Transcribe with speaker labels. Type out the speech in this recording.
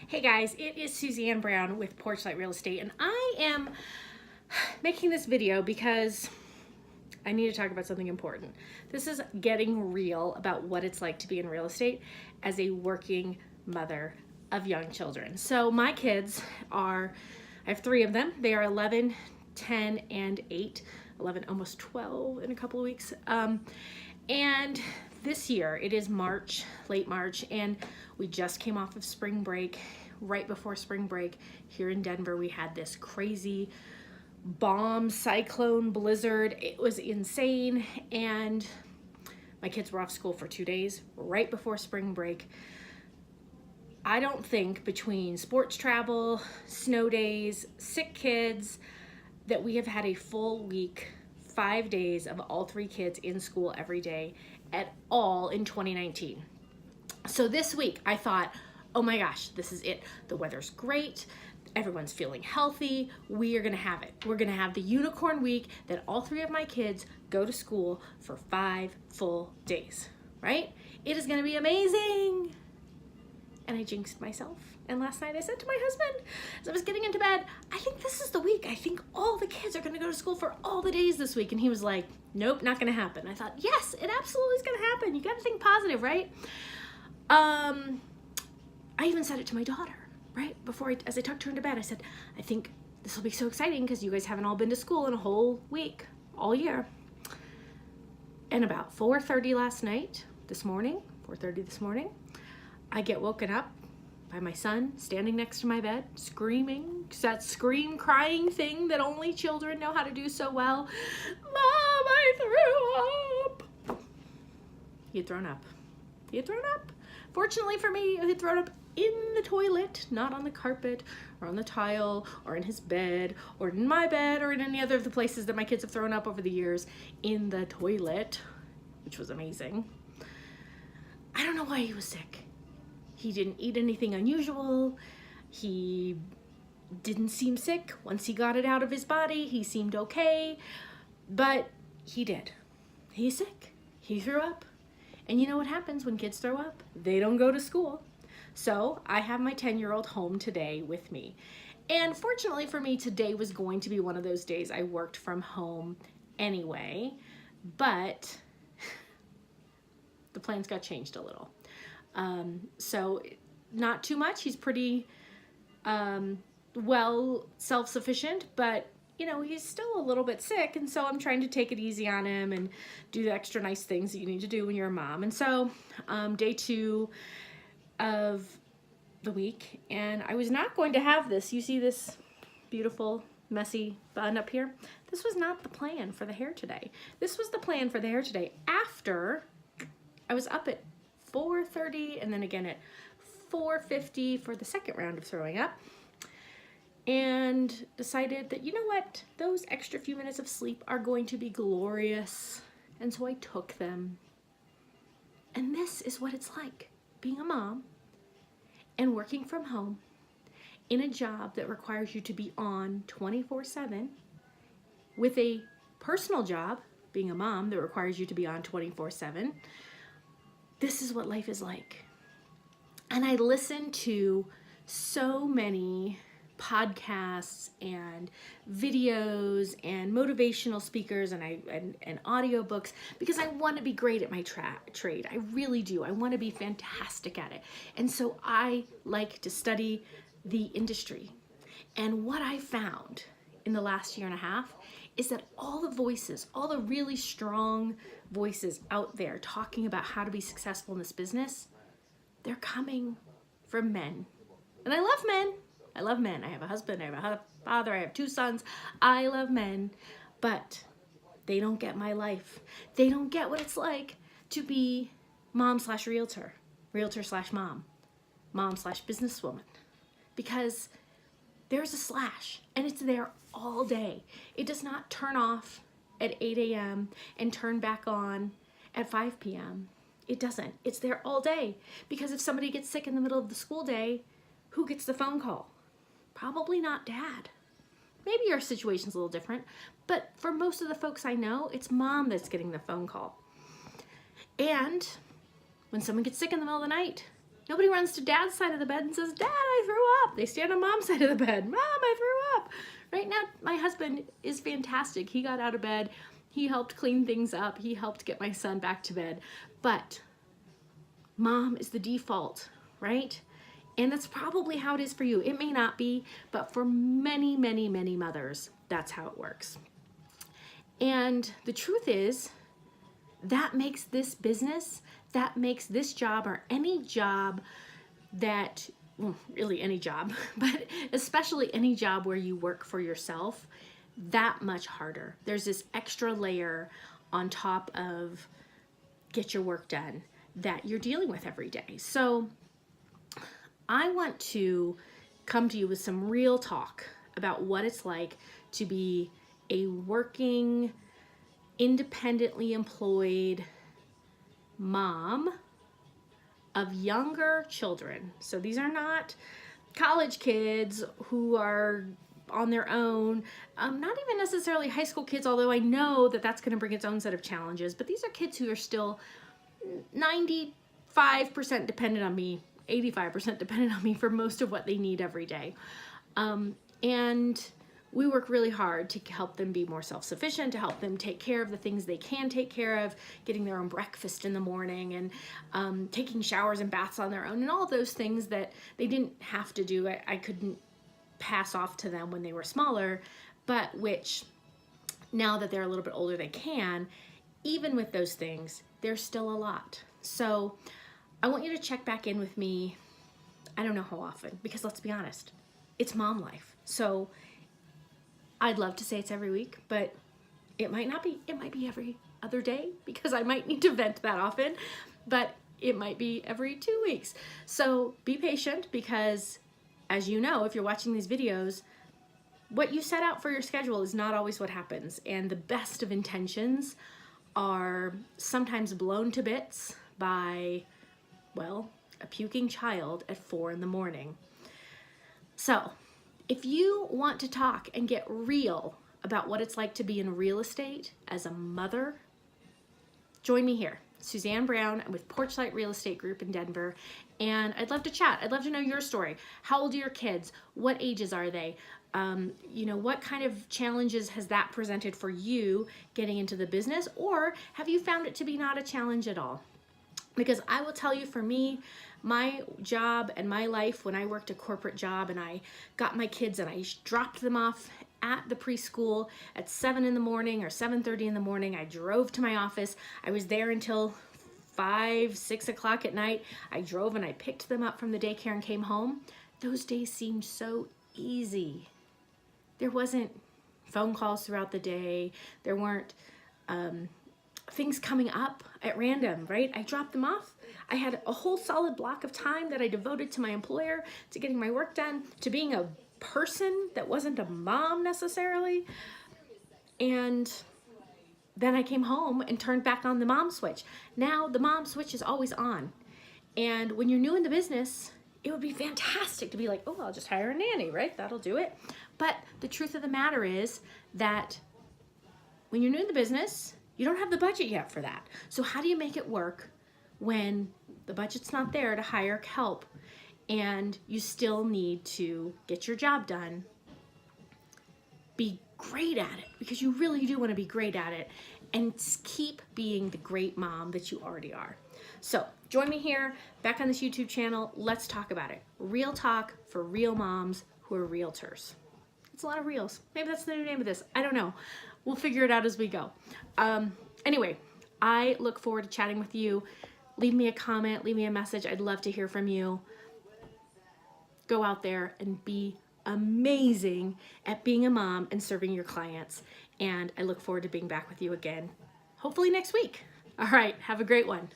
Speaker 1: Hey guys, it is Suzanne Brown with Porchlight Real Estate, and I am making this video because I need to talk about something important. This is getting real about what it's like to be in real estate as a working mother of young children. So my kids are, I have three of them. They are 11, 10, and 8. 11, almost 12 in a couple of weeks. And this year, it is March, late March, and we just came off of spring break. Right before spring break here in Denver, we had this crazy bomb, cyclone, blizzard. It was insane, and my kids were off school for 2 days right before spring break. I don't think between sports travel, snow days, sick kids, that we have had a full week, 5 days of all three kids in school every day at all in 2019. So this week I thought, oh my gosh, this is it. The weather's great. Everyone's feeling healthy. We are gonna have it. We're gonna have the unicorn week that all three of my kids go to school for 5 full days, right? It is gonna be amazing. And I jinxed myself. And last night I said to my husband, as I was getting into bed, I think this is the week. I think all the kids are gonna go to school for all the days this week. And he was like, nope, not gonna happen. I thought, yes, it absolutely is gonna happen. You gotta think positive, right? I even said it to my daughter, right? As I tucked her into bed, I said, I think this will be so exciting because you guys haven't all been to school in a whole week, all year. And about 4:30 this morning, I get woken up by my son standing next to my bed, screaming. It's that scream crying thing that only children know how to do so well. Mom, I threw up. He had thrown up. Fortunately for me, he had thrown up in the toilet, not on the carpet or on the tile or in his bed or in my bed or in any other of the places that my kids have thrown up over the years. In the toilet, which was amazing. I don't know why he was sick. He didn't eat anything unusual. He didn't seem sick. Once he got it out of his body, he seemed okay, but he did. He's sick. He threw up. And you know what happens when kids throw up? They don't go to school. So I have my 10-year-old home today with me. And fortunately for me, today was going to be one of those days I worked from home anyway, but the plans got changed a little. So not too much. He's pretty well self-sufficient, but you know, he's still a little bit sick, and so I'm trying to take it easy on him and do the extra nice things that you need to do when you're a mom. And so day 2 of the week, and I was not going to have this. You see this beautiful messy bun up here? This was not the plan for the hair today. This was the plan for the hair today after I was up at 4:30 and then again at 4:50 for the second round of throwing up, and decided that, you know what, those extra few minutes of sleep are going to be glorious. And so I took them. And this is what it's like being a mom and working from home in a job that requires you to be on 24/7 with a personal job, being a mom, that requires you to be on 24/7. This is what life is like. And I listen to so many podcasts and videos and motivational speakers and audiobooks because I want to be great at my trade. I really do. I want to be fantastic at it. And so I like to study the industry. And what I found in the last year and a half is that all the voices, all the really strong voices out there talking about how to be successful in this business, they're coming from men. And I love men. I love men. I have a husband, I have a father, I have 2 sons. I love men, but they don't get my life. They don't get what it's like to be mom/realtor, realtor/mom, mom/businesswoman, because there's a slash and it's there all day. It does not turn off at 8 a.m. and turn back on at 5 p.m. It doesn't. It's there all day, because if somebody gets sick in the middle of the school day, who gets the phone call? Probably not dad. Maybe your situation's a little different, but for most of the folks I know, it's mom that's getting the phone call. And when someone gets sick in the middle of the night, Nobody runs to dad's side of the bed and says, Dad, I threw up. They stand on mom's side of the bed. Mom, I threw up. Right now, my husband is fantastic. He got out of bed. He helped clean things up. He helped get my son back to bed. But mom is the default, right? And that's probably how it is for you. It may not be, but for many, many, many mothers, that's how it works. And the truth is, that makes this business, that makes this job, or any job that, well, really any job, but especially any job where you work for yourself, that much harder. There's this extra layer on top of get your work done that you're dealing with every day. So I want to come to you with some real talk about what it's like to be a working, independently employed mom of younger children. So these are not college kids who are on their own, not even necessarily high school kids, although I know that that's going to bring its own set of challenges, but these are kids who are still 95% dependent on me, 85% dependent on me for most of what they need every day. And we work really hard to help them be more self-sufficient, to help them take care of the things they can take care of, getting their own breakfast in the morning, and taking showers and baths on their own, and all of those things that they didn't have to do. I couldn't pass off to them when they were smaller, but which now that they're a little bit older, they can. Even with those things, there's still a lot. So I want you to check back in with me. I don't know how often, because let's be honest, it's mom life. So I'd love to say it's every week, but it might not be. It might be every other day, because I might need to vent that often, but it might be every 2 weeks. So be patient, because as you know, if you're watching these videos, what you set out for your schedule is not always what happens. And the best of intentions are sometimes blown to bits by, well, a puking child at 4 in the morning. So if you want to talk and get real about what it's like to be in real estate as a mother, join me here. Suzanne Brown. I'm with Porchlight Real Estate Group in Denver, and I'd love to chat. I'd love to know your story. How old are your kids? What ages are they? What kind of challenges has that presented for you getting into the business, or have you found it to be not a challenge at all? Because I will tell you, for me, my job and my life when I worked a corporate job and I got my kids and I dropped them off at the preschool at 7 in the morning or 7:30 in the morning. I drove to my office. I was there until 5, 6 o'clock at night. I drove and I picked them up from the daycare and came home. Those days seemed so easy. There wasn't phone calls throughout the day. There weren't things coming up at random, right? I dropped them off. I had a whole solid block of time that I devoted to my employer, to getting my work done, to being a person that wasn't a mom necessarily. And then I came home and turned back on the mom switch. Now the mom switch is always on. And when you're new in the business, it would be fantastic to be like, oh, I'll just hire a nanny, right? That'll do it. But the truth of the matter is that when you're new in the business, you don't have the budget yet for that. So how do you make it work when the budget's not there to hire help and you still need to get your job done? Be great at it, because you really do want to be great at it, and keep being the great mom that you already are. So join me here back on this YouTube channel. Let's talk about it. Real talk for real moms who are realtors. It's a lot of reels. Maybe that's the new name of this. I don't know. We'll figure it out as we go. Anyway, I look forward to chatting with you. Leave me a comment, leave me a message. I'd love to hear from you. Go out there and be amazing at being a mom and serving your clients. And I look forward to being back with you again, hopefully next week. All right, have a great one.